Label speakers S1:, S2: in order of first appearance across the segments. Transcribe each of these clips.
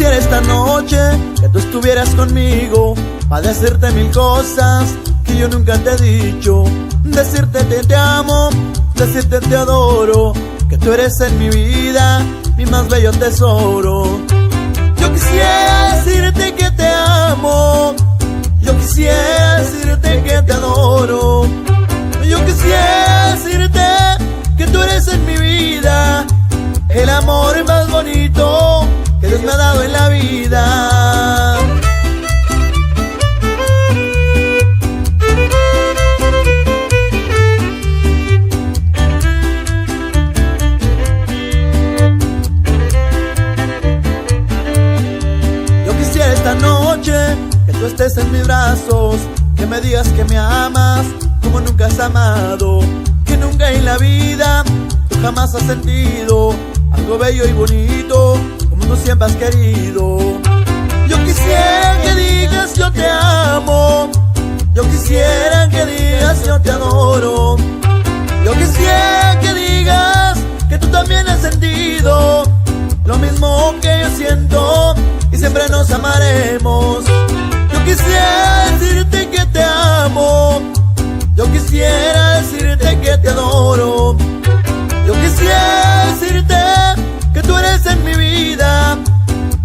S1: quisiera esta noche que tú estuvieras conmigo, para decirte mil cosas que yo nunca te he dicho. Decirte te amo, decirte te adoro, que tú eres en mi vida mi más bello tesoro. Yo quisiera decirte que te amo, yo quisiera decirte que te adoro, yo quisiera decirte que tú eres en mi vida el amor más bonito que Dios me ha dado en la vida. Yo quisiera esta noche que tú estés en mis brazos, que me digas que me amas como nunca has amado, que nunca en la vida tú jamás has sentido algo bello y bonito como tú siempre has querido. Yo quisiera que digas yo te amo, yo quisiera que digas yo te adoro, yo quisiera que digas que tú también has sentido lo mismo que yo siento y siempre nos amaremos. Yo quisiera decirte que te amo, yo quisiera decirte que te adoro, yo quisiera decirte que tú eres en mi vida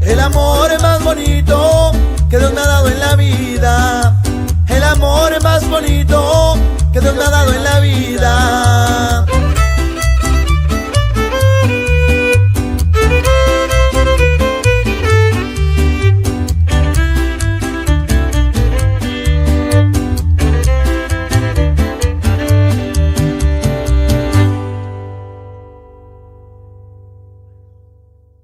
S1: el amor más bonito que Dios me ha dado en la vida, el amor más bonito que Dios me ha dado en la vida.